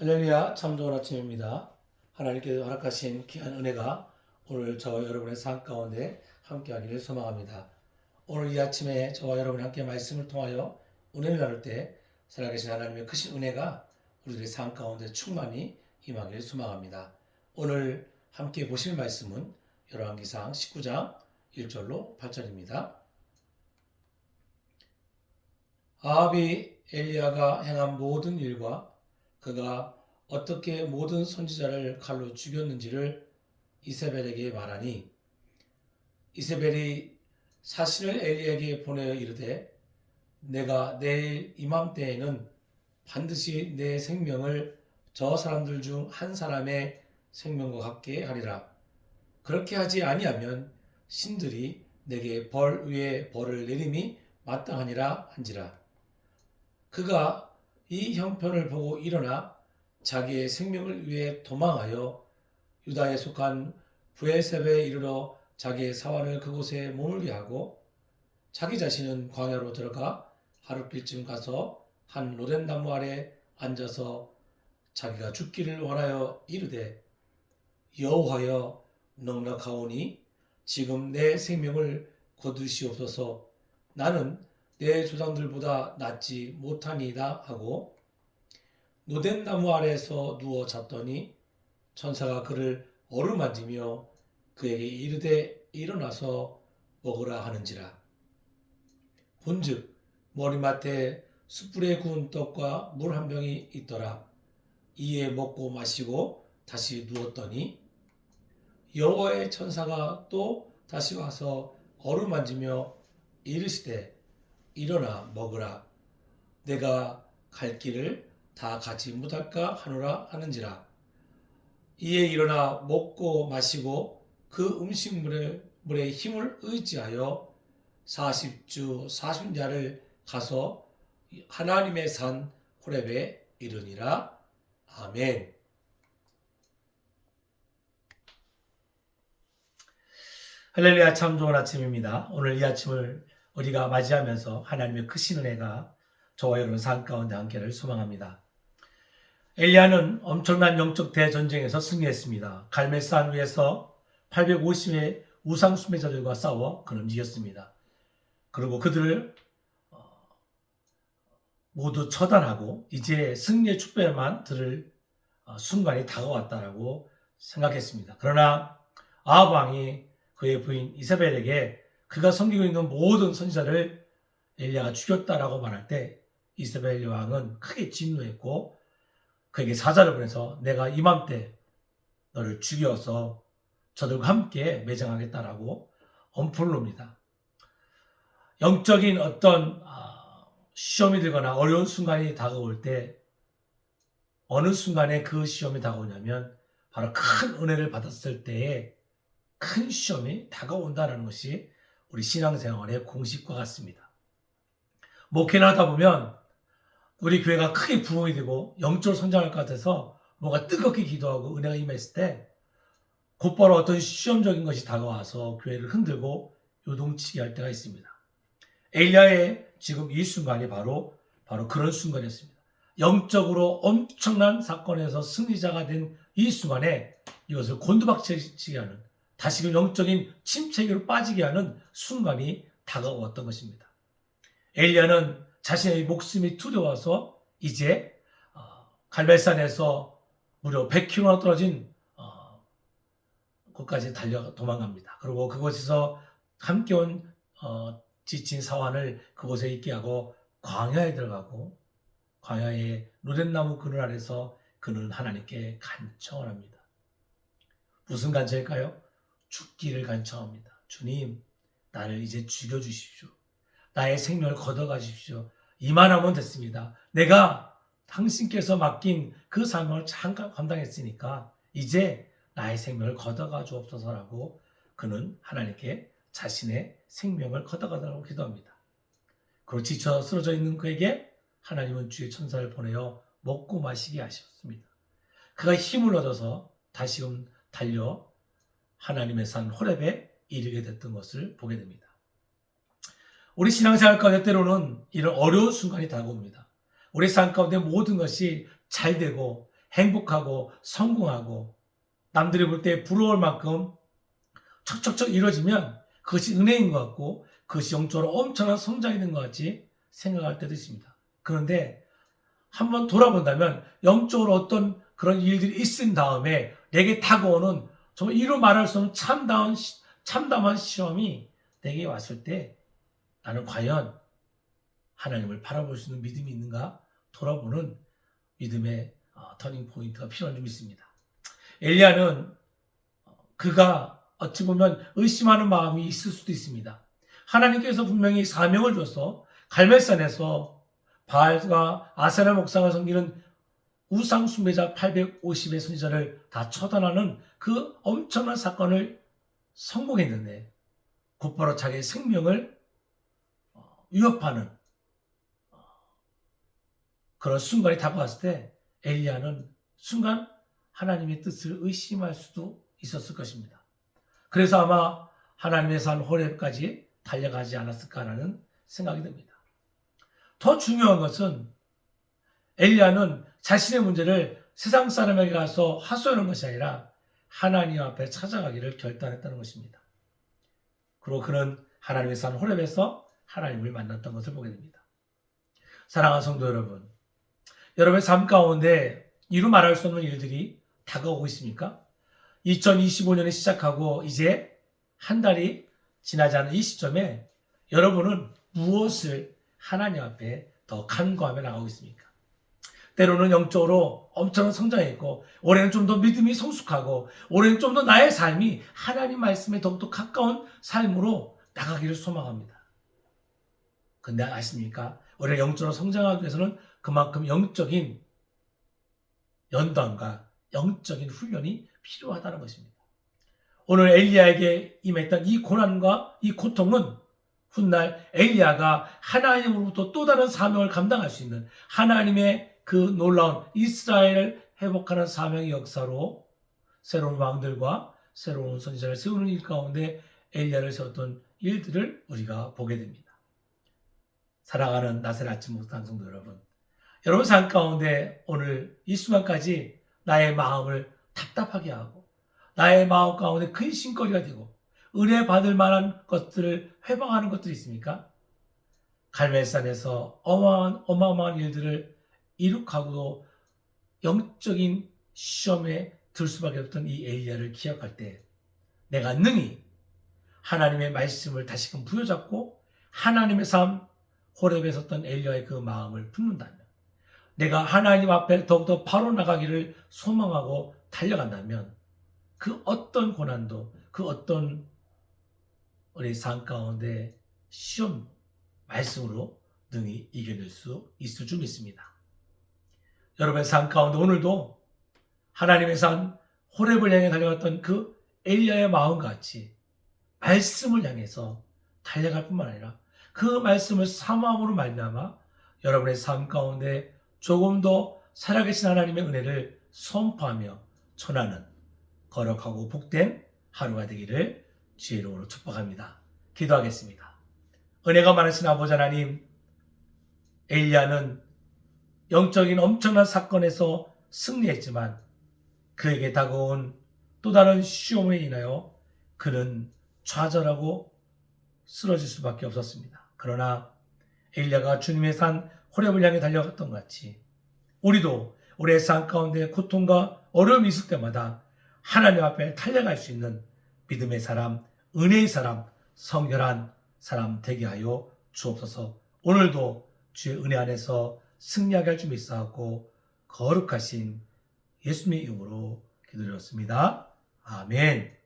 할렐루야, 참 좋은 아침입니다. 하나님께서 허락하신 귀한 은혜가 오늘 저와 여러분의 삶 가운데 함께하기를 소망합니다. 오늘 이 아침에 저와 여러분이 함께 말씀을 통하여 은혜를 나눌 때 살아계신 하나님의 크신 은혜가 우리들의 삶 가운데 충만히 임하기를 소망합니다. 오늘 함께 보실 말씀은 열왕기상 19장 1절로 8절입니다. 아합이 엘리야가 행한 모든 일과 그가 어떻게 모든 선지자를 칼로 죽였는지를 이세벨에게 말하니 이세벨이 사신을 엘리야에게 보내어 이르되 내가 내일 이맘때에는 반드시 내 생명을 저 사람들 중 한 사람의 생명과 같게 하리라. 그렇게 하지 아니하면 신들이 내게 벌 위에 벌을 내림이 마땅하니라 한지라. 그가 이 형편을 보고 일어나 자기의 생명을 위해 도망하여 유다에 속한 브엘세베에 이르러 자기의 사환을 그곳에 머물게 하고 자기 자신은 광야로 들어가 하룻길쯤 가서 한 로덴 나무 아래 앉아서 자기가 죽기를 원하여 이르되 여호와여 넉넉하오니 지금 내 생명을 거두시옵소서. 나는 내 조상들보다 낫지 못하니이다 하고 노된 나무 아래에서 누워 잤더니 천사가 그를 어루만지며 그에게 이르되 일어나서 먹으라 하는지라. 본즉 머리맡에 숯불에 구운 떡과 물 한 병이 있더라. 이에 먹고 마시고 다시 누웠더니 여호와의 천사가 또 다시 와서 어루만지며 이르시되 일어나 먹으라. 내가 갈 길을 다 가지 못할까 하노라 하는지라. 이에 일어나 먹고 마시고 그 음식물의 힘을 의지하여 40주 40야를 가서 하나님의 산 호렙에 이르니라. 아멘. 할렐루야, 참 좋은 아침입니다. 오늘 이 아침을 우리가 맞이하면서 하나님의 크신 은혜가 저와 여러분 삶 가운데 함께를 소망합니다. 엘리야는 엄청난 영적 대전쟁에서 승리했습니다. 갈멜산 위에서 850의 우상 숭배자들과 싸워 그는 이겼습니다. 그리고 그들을 모두 처단하고 이제 승리의 축배만 들을 순간이 다가왔다라고 생각했습니다. 그러나 아합 왕이 그의 부인 이세벨에게 그가 섬기고 있는 모든 선지자를 엘리야가 죽였다라고 말할 때 이세벨 왕은 크게 진노했고 그에게 사자를 보내서 내가 이맘때 너를 죽여서 저들과 함께 매장하겠다라고 엄포를 놉니다. 영적인 어떤 시험이 들거나 어려운 순간이 다가올 때 어느 순간에 그 시험이 다가오냐면 바로 큰 은혜를 받았을 때에 큰 시험이 다가온다는 것이 우리 신앙생활의 공식과 같습니다. 목회를 하다 보면 우리 교회가 크게 부흥이 되고 영적으로 성장할 것 같아서 뭔가 뜨겁게 기도하고 은혜가 임했을 때 곧바로 어떤 시험적인 것이 다가와서 교회를 흔들고 요동치게 할 때가 있습니다. 엘리야의 지금 이 순간이 바로 그런 순간이었습니다. 영적으로 엄청난 사건에서 승리자가 된 이 순간에 이것을 곤두박질치게 하는 다시금 영적인 침체기로 빠지게 하는 순간이 다가왔던 것입니다. 엘리야는 자신의 목숨이 두려워서 이제 갈멜산에서 무려 100km나 떨어진 곳까지 달려 도망갑니다. 그리고 그곳에서 함께 온 지친 사환을 그곳에 있게 하고 광야에 들어가고 광야의 로덴나무 그늘 아래서 그는 하나님께 간청을 합니다. 무슨 간청일까요? 죽기를 간청합니다. 주님, 나를 이제 죽여주십시오. 나의 생명을 걷어가십시오. 이만하면 됐습니다. 내가 당신께서 맡긴 그 사명을 잠깐 감당했으니까 이제 나의 생명을 걷어가 주옵소서라고 그는 하나님께 자신의 생명을 걷어가달라고 기도합니다. 그리고 지쳐 쓰러져 있는 그에게 하나님은 주의 천사를 보내어 먹고 마시게 하셨습니다. 그가 힘을 얻어서 다시금 달려 하나님의 산 호렙에 이르게 됐던 것을 보게 됩니다. 우리 신앙생활 가운데 때로는 이런 어려운 순간이 다가옵니다. 우리 삶 가운데 모든 것이 잘 되고 행복하고 성공하고 남들이 볼 때 부러울 만큼 척척척 이루어지면 그것이 은혜인 것 같고 그것이 영적으로 엄청난 성장이 된 것 같이 생각할 때도 있습니다. 그런데 한번 돌아본다면 영적으로 어떤 그런 일들이 있은 다음에 내게 다가오는 정말 이루 말할 수 없는 참담한 시험이 내게 왔을 때 나는 과연 하나님을 바라볼 수 있는 믿음이 있는가 돌아보는 믿음의 터닝 포인트가 필요한 줄 믿습니다. 엘리야는 그가 어찌 보면 의심하는 마음이 있을 수도 있습니다. 하나님께서 분명히 사명을 줘서 갈멜산에서 바알과 아세라 목상을 섬기는 우상 숭배자 850의 선지자를 다 처단하는 그 엄청난 사건을 성공했는데 곧바로 자기의 생명을 위협하는 그런 순간이 다가왔을 때 엘리야는 순간 하나님의 뜻을 의심할 수도 있었을 것입니다. 그래서 아마 하나님의 산 호렙까지 달려가지 않았을까라는 생각이 듭니다. 더 중요한 것은 엘리야는 자신의 문제를 세상 사람에게 가서 하소연한 것이 아니라 하나님 앞에 찾아가기를 결단했다는 것입니다. 그리고 그는 하나님의 산 호렙에서 하나님을 만났던 것을 보게 됩니다. 사랑하는 성도 여러분, 여러분의 삶 가운데 이루 말할 수 없는 일들이 다가오고 있습니까? 2025년이 시작하고 이제 한 달이 지나지 않은 이 시점에 여러분은 무엇을 하나님 앞에 더 간구하며 나가고 있습니까? 때로는 영적으로 엄청난 성장했고 올해는 좀 더 믿음이 성숙하고 올해는 좀 더 나의 삶이 하나님 말씀에 더욱더 가까운 삶으로 나가기를 소망합니다. 근데 아십니까? 올해 영적으로 성장하기 위해서는 그만큼 영적인 연단과 영적인 훈련이 필요하다는 것입니다. 오늘 엘리야에게 임했던 이 고난과 이 고통은 훗날 엘리야가 하나님으로부터 또 다른 사명을 감당할 수 있는 하나님의 그 놀라운 이스라엘을 회복하는 사명의 역사로 새로운 왕들과 새로운 선지자를 세우는 일 가운데 엘리야를 세웠던 일들을 우리가 보게 됩니다. 사랑하는 나셀 아침 목장 성도 여러분, 여러분 삶 가운데 오늘 이 순간까지 나의 마음을 답답하게 하고 나의 마음 가운데 근심거리가 되고 은혜 받을 만한 것들을 회방하는 것들이 있습니까? 갈멜산에서 어마어마한 일들을 이룩하고도 영적인 시험에 들 수밖에 없던 이 엘리야를 기억할 때 내가 능히 하나님의 말씀을 다시금 부여잡고 하나님의 삶 호렙에 섰던 엘리야의 그 마음을 품는다면 내가 하나님 앞에 더욱더 바로 나가기를 소망하고 달려간다면 그 어떤 고난도 그 어떤 우리 삶 가운데 시험 말씀으로 능히 이겨낼 수 있을 줄 믿습니다. 여러분의 삶 가운데 오늘도 하나님의 산 호렙을 향해 달려갔던 그 엘리야의 마음같이 말씀을 향해서 달려갈 뿐만 아니라 그 말씀을 사모함으로 말미암아 여러분의 삶 가운데 조금 더 살아계신 하나님의 은혜를 선포하며 전하는 거룩하고 복된 하루가 되기를 주의 이름으로 축복합니다. 기도하겠습니다. 은혜가 많으신 아버지 하나님, 엘리야는 영적인 엄청난 사건에서 승리했지만 그에게 다가온 또 다른 시험에 인하여 그는 좌절하고 쓰러질 수밖에 없었습니다. 그러나 엘리야가 주님의 산 호렙을 향해 달려갔던 것 같이 우리도 우리의 삶 가운데 고통과 어려움이 있을 때마다 하나님 앞에 달려갈 수 있는 믿음의 사람, 은혜의 사람, 성결한 사람 되게 하여 주옵소서. 오늘도 주의 은혜 안에서 승리하게 할 줄 믿사옵고 거룩하신 예수님의 이름으로 기도드렸습니다. 아멘.